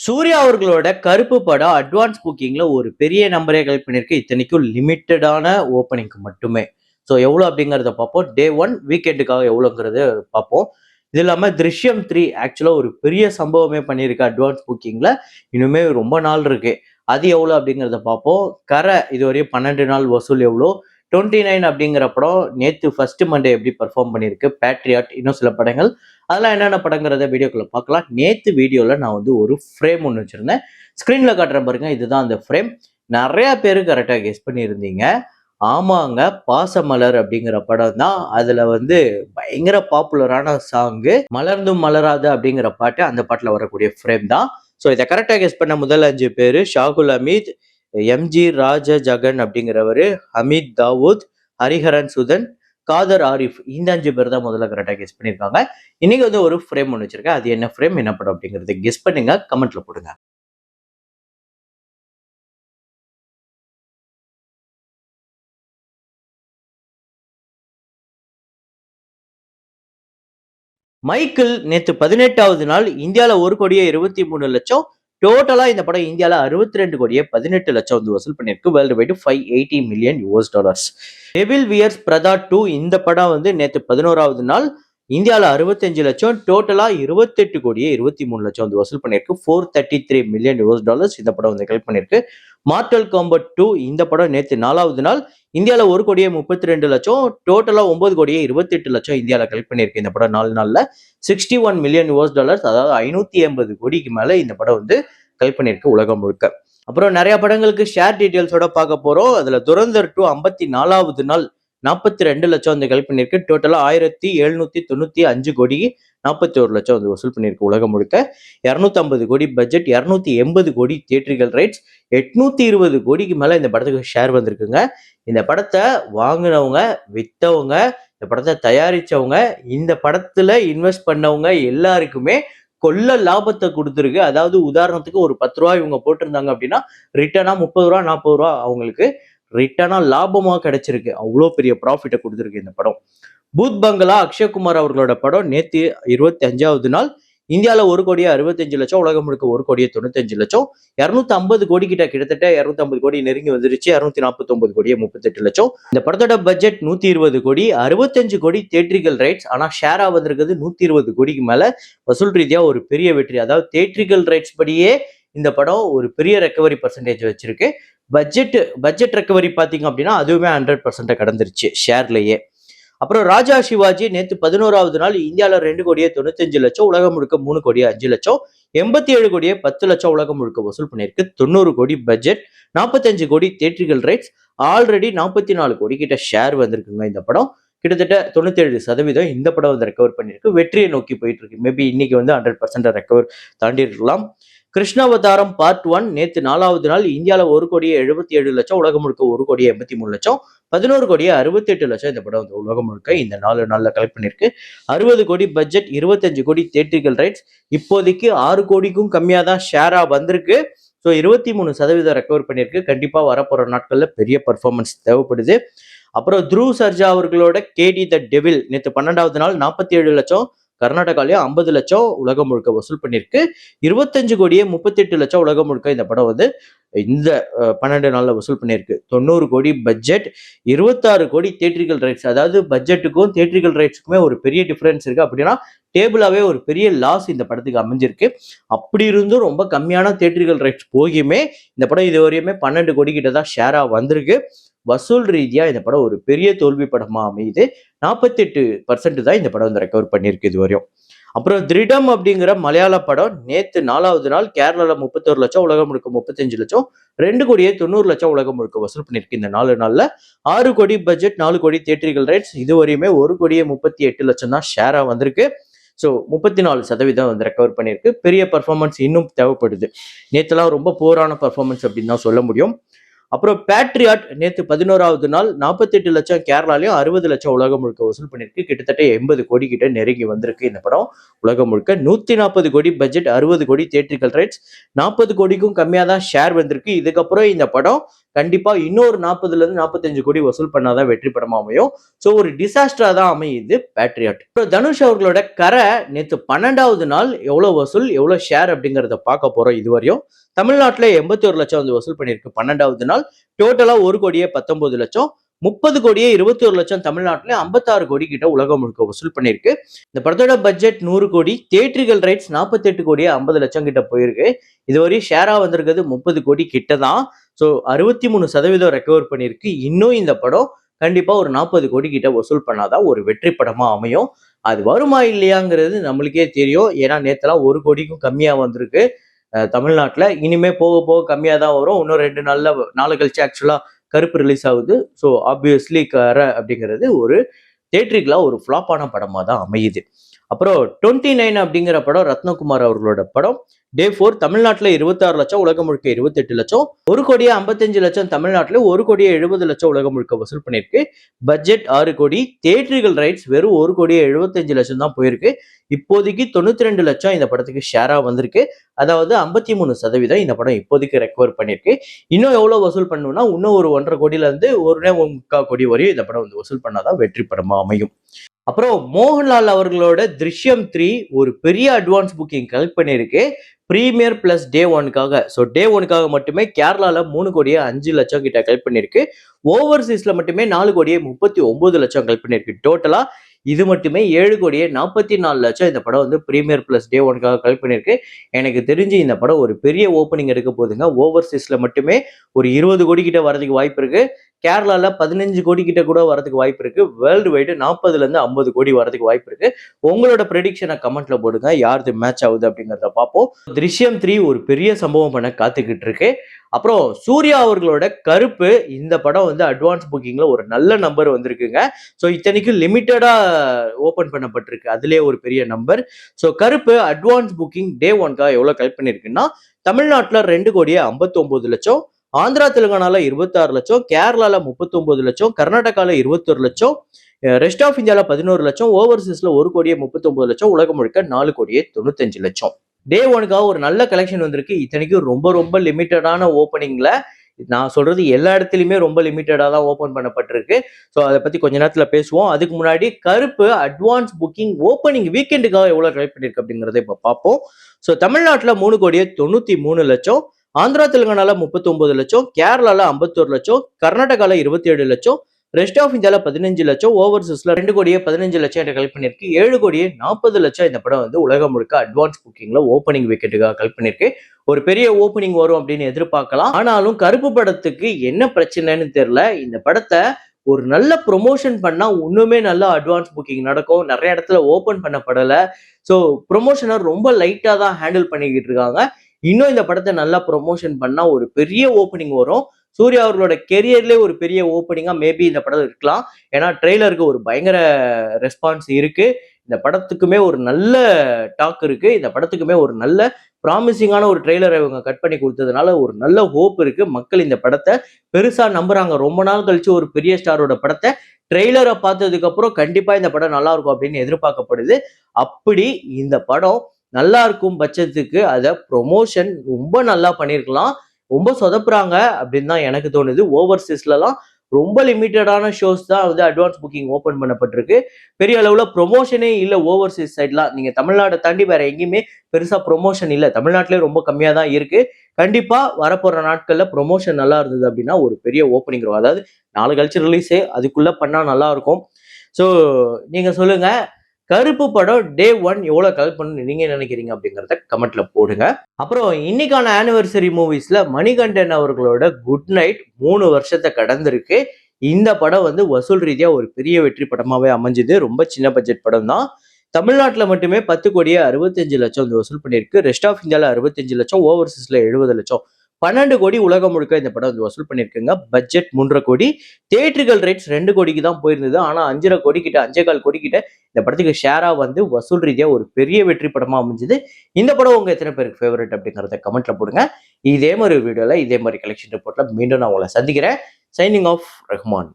சூர்யா அவர்களோட கருப்பு படம் அட்வான்ஸ் புக்கிங்ல ஒரு பெரிய நம்பரே கலெக்ட் பண்ணியிருக்கு. இத்தனைக்கும் லிமிட்டடான ஓப்பனிங்க்கு மட்டுமே. ஸோ எவ்வளோ அப்படிங்கிறத பார்ப்போம். டே 1 வீக்கெண்டுக்காக எவ்வளோங்கிறத பார்ப்போம். இது இல்லாம "திருஷ்யம் 3" ஆக்சுவலா ஒரு பெரிய சம்பவமே பண்ணியிருக்கு அட்வான்ஸ் புக்கிங்ல. இன்னுமே ரொம்ப நாள் இருக்கு. அது எவ்வளோ அப்படிங்கிறத பார்ப்போம். இதுவரையும் 12 நாள் வசூல் எவ்வளோ? 29 அப்படிங்கிற படம் நேத்து ஃபர்ஸ்ட் மண்டே எப்படி பெர்ஃபார்ம் பண்ணியிருக்கு? பேட்ரியாட் இன்னும் சில படங்கள். அதெல்லாம் என்னென்ன படங்கிறத வீடியோக்குள்ள பார்க்கலாம். நேத்து வீடியோல நான் வந்து ஒரு ஃப்ரேம் ஒண்ணு வச்சிருந்தேன். ஸ்க்ரீன்ல காட்டுறேன் பாருங்க. இதுதான் அந்த ஃப்ரேம். நெறைய பேரு கரெக்ட்டா கெஸ் பண்ணியிருந்தீங்க. ஆமாங்க. பாசமலர் அப்படிங்கிற படம் தான். அதுல வந்து பயங்கர பாப்புலரான சாங்கு "மலர்ந்தும் மலராது" அப்படிங்கிற பாட்டு அந்த பாட்டுல வரக்கூடிய ஃப்ரேம் தான். ஸோ இத கரெக்ட்டா கெஸ் பண்ண முதல் 5 பேரு ஷாகுல் ஹமீத், எம்ஜி ராஜ ஜகன் அப்படிங்கிறவரு, ஹமீத் தாவூத், ஹரிஹரன் சுதன், காதர் ஆரிஃப். இந்த 5 பேர் தான் முதல்ல கரெக்ட்டா கெஸ் பண்ணியிருக்காங்க. இன்னைக்கு வந்து ஒரு ஃப்ரேம் ஒண்ணு வச்சிருக்கேன். அது என்ன ஃப்ரேம், என்ன படம் அப்படிங்கிறத கெஸ் பண்ணுங்க. கமெண்ட்ல போடுங்க. மைக்கிள் நேத்து 18வது நாள் இந்தியால 1,23,00,000. டோட்டலா இந்த படம் இந்தியால 62,18,00,000 வந்து வசூல் பண்ணியிருக்கு. World wide $580 million. Devil wears Brata 2 இந்த படம் வந்து நேத்து 11வது நாள் இந்தியால 65,00,000. டோட்டலா 28,23,00,000 வந்து வசூல் பண்ணியிருக்கு. $433 மில்லியன் இந்த படம் வந்து கலெக்ட் பண்ணியிருக்கு. மார்டல் காம்பட் 2 இந்த படம் நேத்து 4வது நாள் இந்தியால 1,32,00,000. டோட்டலா 9,28,00,000 இந்தியால கலெக்ட் பண்ணியிருக்கு இந்த படம் 4 நாள்ல. $61 மில்லியன். அதாவது 580 கோடிக்கு மேல இந்த படம் வந்து கலெக்ட் பண்ணியிருக்கு உலகம் முழுக்க. அப்புறம் நிறைய படங்களுக்கு ஷேர் டீடைல்ஸோட பார்க்க போறோம். அதுல துரந்தர் 2 54வது நாள் 42,00,000 வந்து கலெக்ட் பண்ணியிருக்கு. டோட்டலா 1,795 கோடி 41,00,000 வந்து வசூல் பண்ணியிருக்கு உலகம் முழுக்க. 250 கோடி பட்ஜெட், 280 கோடி தியேட்டரிக்கல் ரைட்ஸ், 820 கோடிக்கு மேல இந்த படத்துக்கு ஷேர் வந்திருக்குங்க. இந்த படத்தை வாங்கினவங்க, வித்தவங்க, இந்த படத்தை தயாரிச்சவங்க, இந்த படத்துல இன்வெஸ்ட் பண்ணவங்க எல்லாருக்குமே கொள்ள லாபத்தை கொடுத்துருக்கு. அதாவது உதாரணத்துக்கு ஒரு ₹10 இவங்க போட்டிருந்தாங்க அப்படின்னா ரிட்டர்னா ₹30 ₹40 அவங்களுக்கு ரிட்டர்னா லாபமா கிடைச்சிருக்கு. அவ்வளோ பெரிய ப்ராஃபிட்டை கொடுத்துருக்கு இந்த படம். பூத் பங்களா அக்ஷய்குமார் அவர்களோட படம் நேத்து 25வது நாள் இந்தியால 1,65,00,000, உலகம் முழுக்க 1,95,00,000. 250 கோடி கிட்டத்தட்ட 250 கோடி நெருங்கி வந்துருச்சு. 249 கோடியே 38,00,000. இந்த படத்தோட பட்ஜெட் 120 கோடி, 65 கோடி தியேட்டரிக்கல் ரைட்ஸ். ஆனா ஷேரா வந்திருக்கிறது 120 கோடிக்கு மேல. வசூல் ரீதியா ஒரு பெரிய வெற்றி. அதாவது தியேட்டரிக்கல் ரைட்ஸ் படியே இந்த படம் ஒரு பெரிய ரெக்கவரி பர்சன்டேஜ் வச்சிருக்கு. பட்ஜெட் பட்ஜெட் ரெக்கவரி பாத்தீங்க அப்படின்னா அதுவுமே 100% கடந்துருச்சு ஷேர்லயே. அப்புறம் ராஜா சிவாஜி நேத்து 11வது நாள் இந்தியால 2,95,00,000, உலகம் முழுக்க 3,05,00,000. 87 கோடியே 10,00,000 உலகம் முழுக்க வசூல் பண்ணியிருக்கு. 90 கோடி பட்ஜெட், 45 கோடி தியேட்டரிக்கல் ரைட்ஸ். ஆல்ரெடி 44 கோடி கிட்ட ஷேர் வந்திருக்குங்க இந்த படம். கிட்டத்தட்ட 97% இந்த படம் வந்து ரெக்கவர் பண்ணியிருக்கு. வெற்றியை நோக்கி போயிட்டு இருக்கு. மேபி இன்னைக்கு வந்து 100% ரெக்கவர் தாண்டி இருக்கலாம். கிருஷ்ணாவதாரம் பார்ட் 1 நேத்து 4வது நாள் இந்தியால 1,77,00,000, உலகம் முழுக்க 1,83,00,000. 11 கோடியே 68,00,000 இந்த படம் வந்து உலகம் முழுக்க இந்த 4 நாள்ல கலெக்ட் பண்ணிருக்கு. 60 கோடி பட்ஜெட், 25 கோடி தியேட்டரிக்கல் ரைட்ஸ். இப்போதைக்கு 6 கோடிக்கும் கம்மியா தான் ஷேரா வந்திருக்கு. ஸோ 23% ரெக்கவர் பண்ணியிருக்கு. கண்டிப்பா வரப்போற நாட்கள்ல பெரிய பர்ஃபார்மன்ஸ் தேவைப்படுது. அப்புறம் த்ருவ் சர்ஜா அவர்களோட கேடி த டெவில் நேத்து 12வது நாள் 47,00,000, கர்நாடகாலயும் 50,00,000 உலகம் முழுக்க வசூல் பண்ணியிருக்கு. 25 கோடியே 38,00,000 உலகம் முழுக்க இந்த படம் வந்து இந்த 12 நாள்ல வசூல் பண்ணியிருக்கு. 90 கோடி பட்ஜெட், 26 கோடி தியேட்டரிக்கல் ரைட்ஸ். அதாவது பட்ஜெட்டுக்கும் தியேட்டரிக்கல் ரைட்ஸுக்குமே ஒரு பெரிய டிஃபரன்ஸ் இருக்கு. அப்படின்னா டேபிளாவே ஒரு பெரிய லாஸ் இந்த படத்துக்கு அமைஞ்சிருக்கு. அப்படி இருந்தும் ரொம்ப கம்மியான தியேட்டரிக்கல் ரைட்ஸ் போகியுமே இந்த படம் இதுவரையுமே 12 கோடி கிட்ட தான் ஷேரா வந்திருக்கு. வசூல் ரீதியா இந்த படம் ஒரு பெரிய தோல்வி படமா அமையுது. 48% தான் இந்த படம் வந்து ரெக்கவர் பண்ணியிருக்கு இதுவரையும். அப்புறம் "திரிடம்" அப்படிங்கிற மலையாள படம் நேத்து 4வது நாள் கேரளால 31,00,000, உலகம் முழுக்க 35,00,000. 2,90,00,000 உலகம் முழுக்க வசூல் பண்ணியிருக்கு இந்த 4 நாள்ல. 6 கோடி பட்ஜெட், 4 கோடி தியேட்டரிக்கல் ரைட்ஸ். இதுவரையுமே 1,38,00,000 தான் ஷேரா வந்திருக்கு. ஸோ 34% வந்து ரெக்கவர் பண்ணியிருக்கு. பெரிய பர்ஃபார்மன்ஸ் இன்னும் தேவைப்படுது. நேத்துலாம் ரொம்ப புவரான பர்ஃபார்மன்ஸ் அப்படின்னு தான் சொல்ல முடியும். அப்புறம் பேட்ரியாட் நேத்து 11வது நாள் 48,00,000 கேரளாலயும், 60,00,000 உலகம் முழுக்க வசூல் பண்ணியிருக்கு. கிட்டத்தட்ட 80 கோடி கிட்ட நெருங்கி வந்திருக்கு இந்த படம் உலகம் முழுக்க. 140 கோடி பட்ஜெட், 60 கோடி தியேட்டரிக்கல் ரைட்ஸ். 40 கோடிக்கும் கம்மியா தான் ஷேர் வந்திருக்கு. இதுக்கப்புறம் இந்த படம் கண்டிப்பா இன்னொரு 40ல இருந்து 45 கோடி வசூல் பண்ணாதான் வெற்றி படமா அமையும். ஸோ ஒரு டிசாஸ்டரா தான் அமையுது பேட்ரியாட். தனுஷ் அவர்களோட கரை நேத்து 12வது நாள் எவ்வளவு வசூல் எவ்வளவு ஷேர் அப்படிங்கறத பார்க்க போறோம். இதுவரையும் தமிழ்நாட்டுல 81 லட்சம் வந்து வசூல் பண்ணிருக்கு 12வது நாள். டோட்டலா 1 கோடியே 19 லட்சம். 30 கோடியே 21 லட்சம் தமிழ்நாட்டுல 56 கோடி கிட்ட உலகம் முழுக்க வசூல் பண்ணிருக்கு. இந்த படத்தோட பட்ஜெட் 100 கோடி, தியேட்டரிக்கல் ரைட்ஸ் 48 கோடியே 50 லட்சம் கிட்ட போயிருக்கு. இதுவரை ஷேரா வந்திருக்கிறது 30 கோடி கிட்ட தான். ஸோ 63% ரெக்கவர் பண்ணிருக்கு. இன்னும் இந்த படம் கண்டிப்பா ஒரு 40 கோடி கிட்ட வசூல் பண்ணாதான் ஒரு வெற்றி படமா அமையும். அது வருமா இல்லையாங்கிறது நம்மளுக்கே தெரியும். ஏன்னா நேத்தெல்லாம் 1 கோடிக்கும் கம்மியா வந்திருக்கு தமிழ்நாட்டுல. இனிமே போக போக கம்மியா தான் வரும். இன்னும் 2 நாள் கழிச்சு ஆக்சுவலா கருப்பு ரிலீஸ் ஆகுது. ஸோ ஆப்வியஸ்லி கரை அப்படிங்கிறது ஒரு தியேட்டரிக்கலா ஒரு ஃபிளாப்பான படமா தான் அமையுது. அப்புறம் 29 அப்படிங்கிற படம் ரத்னகுமார் அவர்களோட படம். டே 4 தமிழ்நாட்டுல 26 லட்சம், உலகம் முழுக்க 28 லட்சம். 1 கோடியே 55 லட்சம் தமிழ்நாட்டுல, 1 கோடியே 70 லட்சம் உலகம் முழுக்க வசூல் பண்ணிருக்கு. பட்ஜெட் 6 கோடி, தியேட்டரிக்கல் ரைட்ஸ் வெறும் 1 கோடியே 75 லட்சம் தான் போயிருக்கு. இப்போதைக்கு 92 லட்சம் இந்த படத்துக்கு ஷேரா வந்திருக்கு. அதாவது 53% இந்த படம் இப்போதைக்கு ரெக்கவர் பண்ணிருக்கு. இன்னும் எவ்வளவு வசூல் பண்ணணும்னா இன்னும் ஒரு 1.5 கோடியில இருந்து 1.25 கோடி வரையும் இந்த படம் வந்து வசூல் பண்ணாதான் வெற்றி படமா அமையும். அப்புறம் மோகன்லால் அவர்களோட திருஷ்யம் 3 ஒரு பெரிய அட்வான்ஸ் புக்கிங் கலெக்ட் பண்ணியிருக்கு பிரீமியர் பிளஸ் டே ஒனுக்காக. ஸோ டே ஒனுக்காக மட்டுமே கேரளால 3 கோடியே 5 லட்சம் கிட்ட கலெக்ட் பண்ணியிருக்கு. ஓவர்சீஸ்ல மட்டுமே 4 கோடியே 39 லட்சம் கலெக்ட் பண்ணியிருக்கு. டோட்டலா இது மட்டுமே 7 கோடியே 44 லட்சம் இந்த படம் வந்து பிரீமியர் பிளஸ் டே ஒனுக்காக கலெக்ட் பண்ணியிருக்கு. எனக்கு தெரிஞ்சு இந்த படம் ஒரு பெரிய ஓப்பனிங் எடுக்க போகுதுங்க. ஓவர்சீஸ்ல மட்டுமே ஒரு 20 கோடி கிட்ட வரதுக்கு வாய்ப்பு இருக்கு. கேரளால 15 கோடி கிட்ட கூட வரதுக்கு வாய்ப்பு இருக்கு. வேர்ல்டு வைடு 40ல இருந்து 50 கோடி வரதுக்கு வாய்ப்பு இருக்கு. உங்களோட ப்ரெடிக்ஷனை கமெண்ட்ல போடுங்க. யாருக்கு மேட்ச் ஆகுது அப்படிங்கிறத பார்ப்போம். திருஷ்யம் 3 ஒரு பெரிய சம்பவம் பண்ண காத்துக்கிட்டு இருக்கு. அப்புறம் சூர்யா அவர்களோட கருப்பு இந்த படம் வந்து அட்வான்ஸ் புக்கிங்ல ஒரு நல்ல நம்பர் வந்திருக்குங்க. ஸோ இத்தனைக்கும் லிமிட்டடா ஓபன் பண்ணப்பட்டிருக்கு. அதுலேயே ஒரு பெரிய நம்பர். ஸோ கருப்பு அட்வான்ஸ் புக்கிங் டே ஒன்காக எவ்வளவு கலெக்ட் பண்ணிருக்குன்னா தமிழ்நாட்டுல 2 கோடியே 59 லட்சம், ஆந்திரா தெலுங்கானால 26 லட்சம், கேரளால 39 லட்சம், கர்நாடகால 21 லட்சம், ரெஸ்ட் ஆஃப் இந்தியால 11 லட்சம், ஓவர்சீஸ்ல 1 கோடியே 39 லட்சம், உலகம் முழுக்க 4 கோடியே 95 லட்சம். டே ஒனுக்காக ஒரு நல்ல கலெக்ஷன் வந்திருக்கு. இத்தனைக்கும் ரொம்ப ரொம்ப லிமிட்டடான ஓப்பனிங்ல. நான் சொல்றது எல்லா இடத்துலயுமே ரொம்ப லிமிட்டடா தான் ஓபன் பண்ணப்பட்டிருக்கு. ஸோ அதை பத்தி கொஞ்ச நேரத்துல பேசுவோம். அதுக்கு முன்னாடி கருப்பு அட்வான்ஸ் புக்கிங் ஓப்பனிங் வீக்கெண்டுக்காக எவ்வளவு ட்ரை பண்ணிருக்கு அப்படிங்கறத இப்ப பார்ப்போம். ஸோ தமிழ்நாட்டுல 3 கோடியே 93 லட்சம், ஆந்திரா தெலுங்கானால 39 லட்சம், கேரளால 51 லட்சம், கர்நாடகால 27 லட்சம், ரெஸ்ட் ஆஃப் இந்தியால 15 லட்சம், ஓவர்சீஸ்ல 2 கோடியே 15 லட்சம் கலெக்ட் பண்ணிருக்கு. 7 கோடியே 40 லட்சம் இந்த படம் வந்து உலகம் முழுக்க அட்வான்ஸ் புக்கிங்ல ஓப்பனிங் விக்கெட்டுக்காக கலெக்ட் பண்ணிருக்கு. ஒரு பெரிய ஓப்பனிங் வரும் அப்படின்னு எதிர்பார்க்கலாம். ஆனாலும் கருப்பு படத்துக்கு என்ன பிரச்சனைன்னு தெரியல. இந்த படத்தை ஒரு நல்ல ப்ரொமோஷன் பண்ணா இன்னுமே நல்ல அட்வான்ஸ் புக்கிங் நடக்கும். நிறைய இடத்துல ஓபன் பண்ணப்படல. ஸோ ப்ரொமோஷனை ரொம்ப லைட்டா தான் ஹேண்டில் பண்ணிக்கிட்டு இருக்காங்க. இன்னும் இந்த படத்தை நல்லா ப்ரொமோஷன் பண்ணா ஒரு பெரிய ஓப்பனிங் வரும். சூர்யா அவர்களோட கெரியர்லேயே ஒரு பெரிய ஓப்பனிங்கா மேபி இந்த படம் இருக்கலாம். ஏன்னா ட்ரெய்லருக்கு ஒரு பயங்கர ரெஸ்பான்ஸ் இருக்கு. இந்த படத்துக்குமே ஒரு நல்ல டாக் இருக்கு. இந்த படத்துக்குமே ஒரு நல்ல ப்ராமிசிங்கான ஒரு ட்ரெய்லரை இவங்க கட் பண்ணி கொடுத்ததுனால ஒரு நல்ல ஹோப் இருக்கு. மக்கள் இந்த படத்தை பெருசா நம்புறாங்க. ரொம்ப நாள் கழிச்சு ஒரு பெரிய ஸ்டாரோட படத்தை ட்ரெய்லரை பார்த்ததுக்கு அப்புறம் கண்டிப்பா இந்த படம் நல்லா இருக்கும் அப்படின்னு எதிர்பார்க்கப்படுது. அப்படி இந்த படம் நல்லா இருக்கும் பட்சத்துக்கு அதை ப்ரொமோஷன் ரொம்ப நல்லா பண்ணியிருக்கலாம். ரொம்ப சொதப்புறாங்க அப்படின்னு தான் எனக்கு தோணுது. ஓவர்சீஸ்லாம் ரொம்ப லிமிட்டடான ஷோஸ் தான் வந்து அட்வான்ஸ் புக்கிங் ஓபன் பண்ணப்பட்டிருக்கு. பெரிய அளவுல ப்ரொமோஷனே இல்லை ஓவர்சீஸ் சைட்லாம். நீங்க தமிழ்நாட்டை தாண்டி வேற எங்கேயுமே பெருசா ப்ரொமோஷன் இல்லை. தமிழ்நாட்டிலே ரொம்ப கம்மியா தான் இருக்கு. கண்டிப்பா வரப்போற நாட்கள்ல ப்ரொமோஷன் நல்லா இருந்தது அப்படின்னா ஒரு பெரிய ஓப்பனிங் வரும். அதாவது நாளை கழிச்சு ரிலீஸே அதுக்குள்ள பண்ணா நல்லா இருக்கும். ஸோ நீங்க சொல்லுங்க, கருப்பு படம் டே 1 எவ்வளவு கலெக்ட் பண்ணு நீங்க நினைக்கிறீங்க அப்படிங்கறத கமெண்ட்ல போடுங்க. அப்புறம் இன்னைக்கான ஆனிவர்சரி மூவிஸ்ல மணிகண்டன் அவர்களோட குட் நைட் 3 வருஷத்தை கடந்திருக்கு. இந்த படம் வந்து வசூல் ரீதியா ஒரு பெரிய வெற்றி படமாவே அமைஞ்சது. ரொம்ப சின்ன பட்ஜெட் படம் தான். தமிழ்நாட்டுல மட்டுமே 10 கோடியே 65 லட்சம் வந்து வசூல் பண்ணிருக்கு. ரெஸ்ட் ஆஃப் இந்தியால 65 லட்சம், ஓவர்சீஸ்ல 70 லட்சம், 12 கோடி உலகம் முழுக்க இந்த படம் வந்து வசூல் பண்ணிருக்குங்க. பட்ஜெட் 3.5 கோடி, தியேட்டரிக்கல் ரைட்ஸ் 2 கோடிக்கு தான் போயிருந்தது. ஆனா 5.5 கோடி கிட்ட 5.25 கோடி கிட்ட இந்த படத்துக்கு ஷேரா வந்து வசூல் ரீதியா ஒரு பெரிய வெற்றி படமா அமைஞ்சது. இந்த படம் உங்க எத்தனை பேருக்கு ஃபேவரட் அப்படிங்கறத கமெண்ட்ல போடுங்க. இதே மாதிரி வீடியோல இதே மாதிரி கலெக்ஷன் ரிப்போர்ட்ல மீண்டும் நான் உங்களை சந்திக்கிறேன். Signing off Rahman.